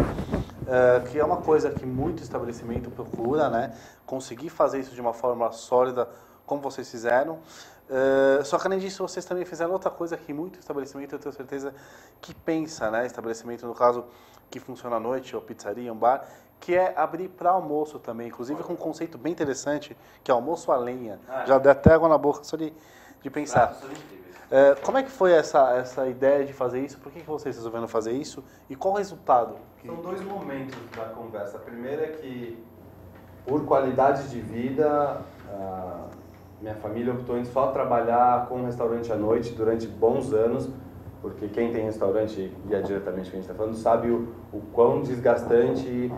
que é uma coisa que muito estabelecimento procura, né? Conseguir fazer isso de uma forma sólida, como vocês fizeram. Só que além disso, vocês também fizeram outra coisa que muito estabelecimento, eu tenho certeza, que pensa, né? Estabelecimento, no caso, que funciona à noite, ou pizzaria, um bar, que é abrir para almoço também, inclusive com um conceito bem interessante, que é almoço a lenha. Já deu até água na boca só de pensar. Como é que foi essa ideia de fazer isso? Por que vocês resolveram fazer isso? E qual o resultado? São dois momentos da conversa. A primeira é que, por qualidade de vida, minha família optou em só trabalhar com um restaurante à noite durante bons anos, porque quem tem restaurante e é diretamente o que a gente está falando, sabe o quão desgastante,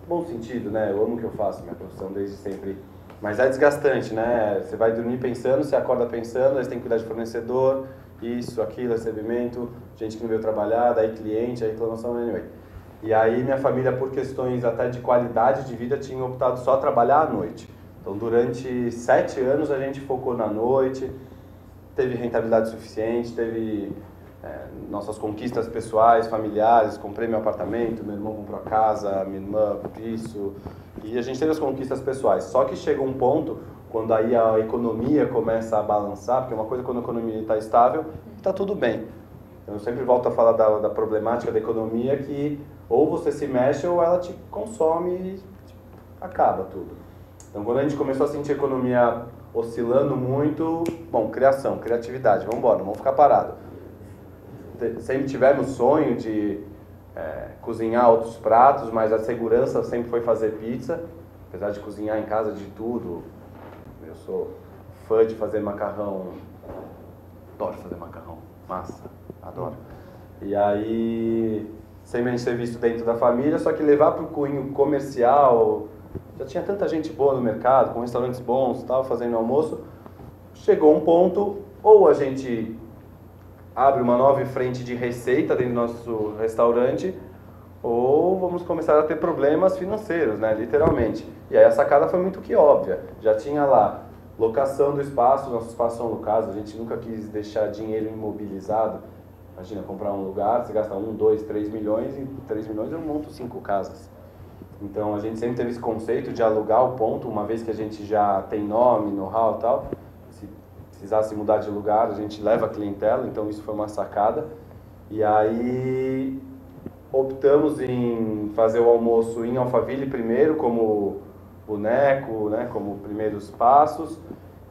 bom sentido, né? Eu amo o que eu faço, minha profissão desde sempre, mas é desgastante, né? Você vai dormir pensando, você acorda pensando, aí você tem que cuidar de fornecedor, isso, aquilo, recebimento, gente que não veio trabalhar, daí cliente, aí reclamação, anyway. E aí minha família, por questões até de qualidade de vida, tinha optado só trabalhar à noite. Então durante 7 anos a gente focou na noite, teve rentabilidade suficiente, teve nossas conquistas pessoais, familiares, comprei meu apartamento, meu irmão comprou a casa, minha irmã isso, e a gente teve as conquistas pessoais. Só que chega um ponto, quando aí a economia começa a balançar, porque uma coisa quando a economia está estável, está tudo bem. Eu sempre volto a falar da problemática da economia, que ou você se mexe ou ela te consome e acaba tudo. Então quando a gente começou a sentir a economia oscilando muito, bom, criação, criatividade, vamos embora, não vamos ficar parados. Sempre tivemos sonho de cozinhar outros pratos, mas a segurança sempre foi fazer pizza, apesar de cozinhar em casa de tudo. Eu sou fã de fazer macarrão, adoro fazer macarrão, massa, adoro. E aí, sempre a gente ter visto dentro da família, só que levar para o cunho comercial, já tinha tanta gente boa no mercado, com restaurantes bons, tal, fazendo almoço, chegou um ponto, ou a gente abre uma nova frente de receita dentro do nosso restaurante, ou vamos começar a ter problemas financeiros, né, literalmente. E aí a sacada foi muito que óbvia, já tinha lá locação do espaço, nossos espaços são locados, a gente nunca quis deixar dinheiro imobilizado. Imagina, comprar um lugar, você gasta 1, 2, 3 milhões, e 3 milhões eu monto 5 casas. Então a gente sempre teve esse conceito de alugar o ponto, uma vez que a gente já tem nome, know-how e tal, se precisasse mudar de lugar, a gente leva a clientela, então isso foi uma sacada. E aí optamos em fazer o almoço em Alphaville primeiro, como boneco, né, como primeiros passos,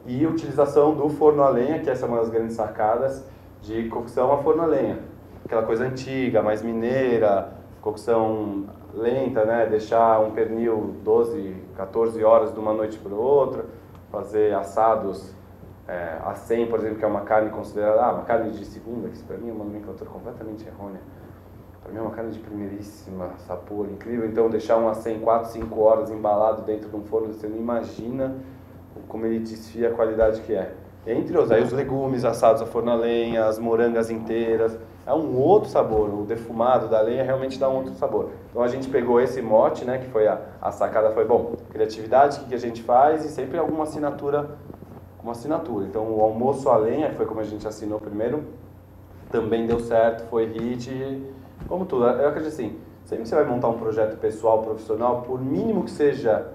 e utilização do forno a lenha, que essa é uma das grandes sacadas, de cocção a forno a lenha. Aquela coisa antiga, mais mineira, cocção lenta, né, deixar um pernil 12, 14 horas de uma noite para outra, fazer assados a 100, por exemplo, que é uma carne considerada, uma carne de segunda, que isso para mim é uma nomenclatura completamente errônea. Para mim é uma carne de primeiríssima sabor, incrível. Então deixar um a 100, 4, 5 horas embalado dentro de um forno, você não imagina como ele desfia a qualidade que é. Entre os, aí os legumes assados a forno a lenha, as morangas inteiras, é um outro sabor. O defumado da lenha realmente dá um outro sabor. Então a gente pegou esse mote, né, que foi a sacada, foi, bom, criatividade, o que a gente faz, e sempre alguma assinatura, uma assinatura. Então o almoço a lenha, que foi como a gente assinou primeiro, também deu certo, foi hit, como tudo. Eu acredito assim, sempre que você vai montar um projeto pessoal, profissional, por mínimo que seja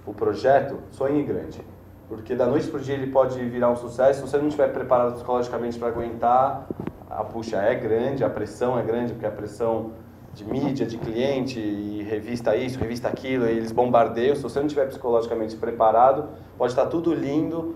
o projeto, sonhe grande. Porque da noite para o dia ele pode virar um sucesso, se você não estiver preparado psicologicamente para aguentar, a puxa é grande, a pressão é grande, porque a pressão de mídia, de cliente, e revista isso, revista aquilo, e eles bombardeiam. Se você não estiver psicologicamente preparado, pode estar tudo lindo,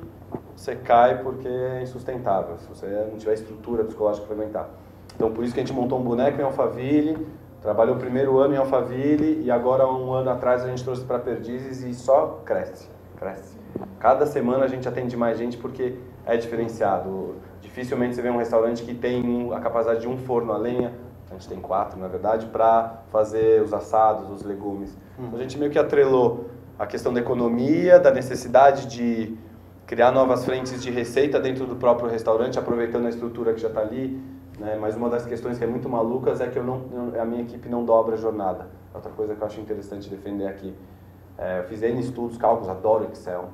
você cai porque é insustentável, se você não tiver estrutura psicológica para aguentar. Então por isso que a gente montou um boneco em Alphaville, trabalhou o primeiro ano em Alphaville, e agora um ano atrás a gente trouxe para Perdizes e só cresce, cresce. Cada semana a gente atende mais gente porque é diferenciado. Dificilmente você vê um restaurante que tem a capacidade de um forno a lenha, a gente tem 4 na verdade, para fazer os assados, os legumes. A gente meio que atrelou a questão da economia, da necessidade de criar novas frentes de receita dentro do próprio restaurante, aproveitando a estrutura que já está ali, né? Mas uma das questões que é muito malucas é que a minha equipe não dobra a jornada. Outra coisa que eu acho interessante defender aqui. Eu fiz N estudos, cálculos, adoro Excel,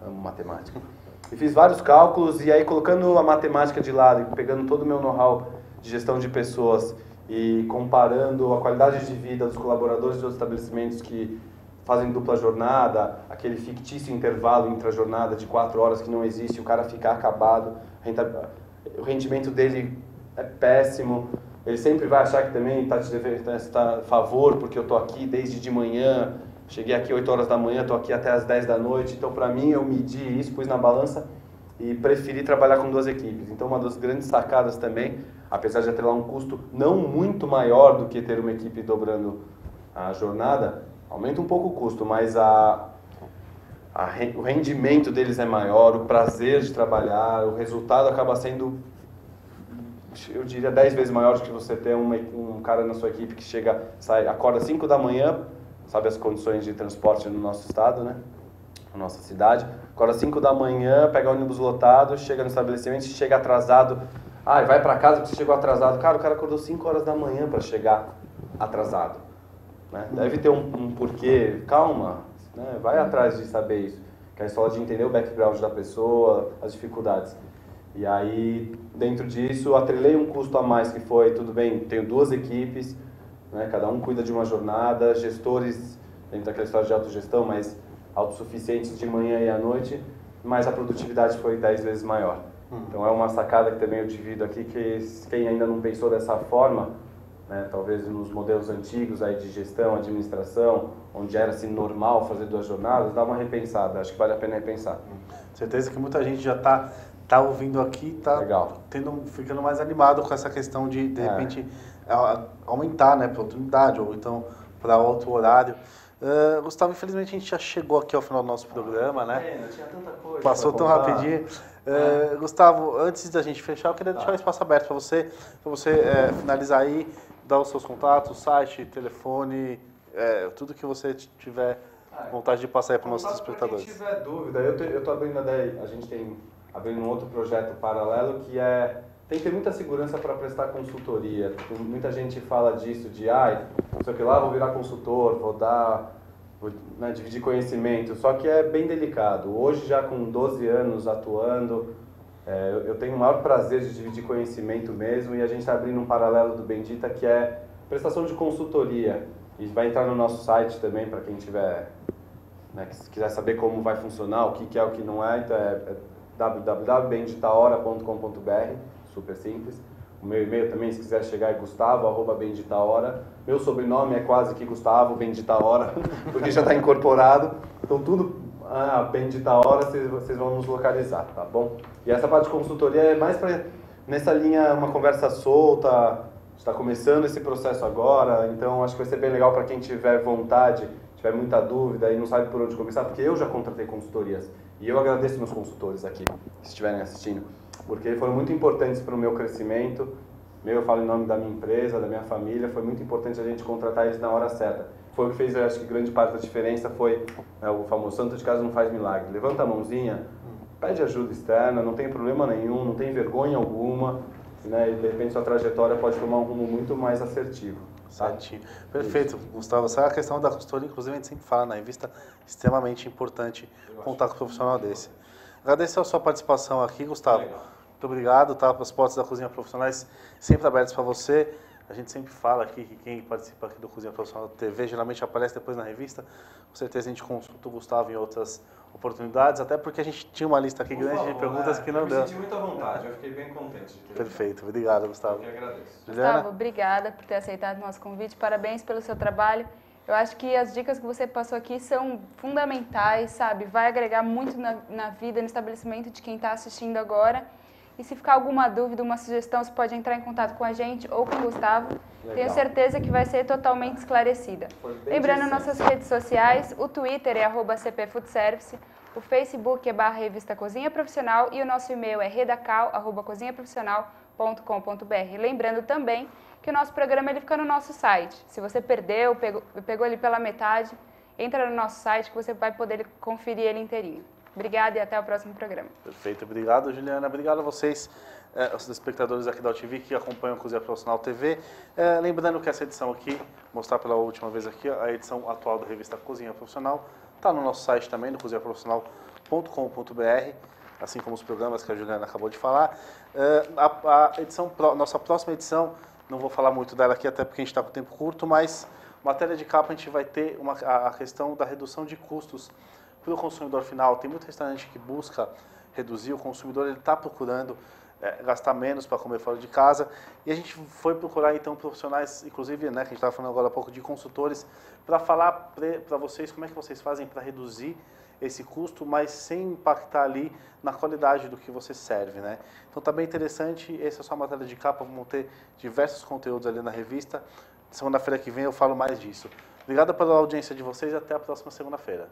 amo matemática. E fiz vários cálculos, e aí colocando a matemática de lado e pegando todo o meu know-how de gestão de pessoas e comparando a qualidade de vida dos colaboradores de outros estabelecimentos que fazem dupla jornada, aquele fictício intervalo intra-jornada de 4 horas que não existe, o cara fica acabado, o rendimento dele é péssimo, ele sempre vai achar que também está a favor porque eu estou aqui desde de manhã, cheguei aqui 8 horas da manhã, estou aqui até as 10 da noite, então para mim eu medi isso, pus na balança e preferi trabalhar com 2 equipes. Então uma das grandes sacadas também, apesar de atrelar um custo não muito maior do que ter uma equipe dobrando a jornada, aumenta um pouco o custo, mas o rendimento deles é maior, o prazer de trabalhar, o resultado acaba sendo eu diria 10 vezes maior do que você ter um cara na sua equipe que acorda às 5 da manhã, sabe as condições de transporte no nosso estado, né? Na nossa cidade. Acorda às 5 da manhã, pega o ônibus lotado, chega no estabelecimento, chega atrasado. Vai para casa porque você chegou atrasado. Cara, o cara acordou 5 horas da manhã para chegar atrasado. Né? Deve ter um porquê. Calma, né? Vai atrás de saber isso. Que é só de entender o background da pessoa, as dificuldades. E aí, dentro disso, atrelei um custo a mais que foi, tudo bem, tenho 2 equipes, né? Cada um cuida de uma jornada, gestores, dentro daquela história de autogestão, mas autossuficientes de manhã e à noite, mas a produtividade foi 10 vezes maior. Então é uma sacada que também eu divido aqui, que quem ainda não pensou dessa forma, né, talvez nos modelos antigos aí de gestão, administração, onde era assim normal fazer 2 jornadas, dá uma repensada, acho que vale a pena repensar. Certeza que muita gente já tá ouvindo aqui, ficando mais animado com essa questão de repente, aumentar, né, para oportunidade, ou então para outro horário. Gustavo, infelizmente a gente já chegou aqui ao final do nosso programa, né? Tinha tanta coisa. Passou tão rapidinho. Gustavo, antes da gente fechar, eu queria deixar o espaço aberto para você finalizar aí, dar os seus contatos, site, telefone, tudo que você tiver vontade de passar aí para os nossos espectadores. Se tiver dúvida, eu estou abrindo a gente tem abrindo um outro projeto paralelo que tem que ter muita segurança para prestar consultoria. Muita gente fala disso, de não sei o que lá, vou virar consultor, vou dividir conhecimento, só que é bem delicado. Hoje, já com 12 anos atuando, eu tenho o maior prazer de dividir conhecimento mesmo, e a gente está abrindo um paralelo do Bendita, que é prestação de consultoria. E vai entrar no nosso site também, para quem tiver, né, que quiser saber como vai funcionar, o que é, o que não é, então é www.benditahora.com.br, super simples. O meu e-mail também, se quiser chegar, é gustavo@benditahora. Meu sobrenome é quase que Gustavo Benditahora, porque já está incorporado. Então tudo, Benditahora, vocês vão nos localizar, tá bom? E essa parte de consultoria é mais para, nessa linha, uma conversa solta. Está começando esse processo agora, então acho que vai ser bem legal para quem tiver vontade, tiver muita dúvida e não sabe por onde começar, porque eu já contratei consultorias. E eu agradeço meus consultores aqui, se estiverem assistindo, porque foram muito importantes para o meu crescimento. Eu falo em nome da minha empresa, da minha família, foi muito importante a gente contratar eles na hora certa. Foi o que fez, eu acho que grande parte da diferença foi o famoso santo de casa não faz milagre. Levanta a mãozinha, pede ajuda externa, não tem problema nenhum, não tem vergonha alguma, né? E de repente sua trajetória pode tomar um rumo muito mais assertivo. Certinho. Perfeito, Gustavo. Essa é a questão da consultoria, inclusive a gente sempre fala na revista, extremamente importante contar com um profissional desse. Agradeço a sua participação aqui, Gustavo. Muito obrigado, tá? As portas da Cozinha Profissionais sempre abertas para você. A gente sempre fala aqui que quem participa aqui do Cozinha Profissional TV geralmente aparece depois na revista. Com certeza a gente consulta o Gustavo em outras oportunidades, até porque a gente tinha uma lista aqui grande de perguntas que não deu. Eu me senti muito à vontade, eu fiquei bem contente. Perfeito, obrigado, Gustavo. Eu que agradeço. Gustavo, obrigada por ter aceitado o nosso convite, parabéns pelo seu trabalho. Eu acho que as dicas que você passou aqui são fundamentais, sabe? Vai agregar muito na vida, no estabelecimento de quem está assistindo agora. E se ficar alguma dúvida, uma sugestão, você pode entrar em contato com a gente ou com o Gustavo. Legal. Tenho certeza que vai ser totalmente esclarecida. Lembrando nossas redes sociais, o Twitter é @cpfoodservice, o Facebook é /Revista Cozinha Profissional e o nosso e-mail é redacal@cozinhaprofissional.com.br. Lembrando também que o nosso programa ele fica no nosso site. Se você pegou ele pela metade, entra no nosso site que você vai poder conferir ele inteirinho. Obrigada e até o próximo programa. Perfeito, obrigado, Juliana. Obrigado a vocês, os espectadores aqui da UTV que acompanham o Cozinha Profissional TV. Lembrando que essa edição aqui, mostrar pela última vez aqui, a edição atual da revista Cozinha Profissional, está no nosso site também, no cozinhaprofissional.com.br, assim como os programas que a Juliana acabou de falar. Nossa próxima edição, não vou falar muito dela aqui, até porque a gente está com tempo curto, mas matéria de capa a gente vai ter a questão da redução de custos para o consumidor final. Tem muito restaurante que busca reduzir, o consumidor está procurando gastar menos para comer fora de casa, e a gente foi procurar então profissionais, inclusive, né, que a gente estava falando agora há pouco, de consultores, para falar para vocês como é que vocês fazem para reduzir esse custo, mas sem impactar ali na qualidade do que você serve, né? Então está bem interessante, essa é só a matéria de capa, vamos ter diversos conteúdos ali na revista. Segunda-feira que vem eu falo mais disso. Obrigado pela audiência de vocês e até a próxima segunda-feira.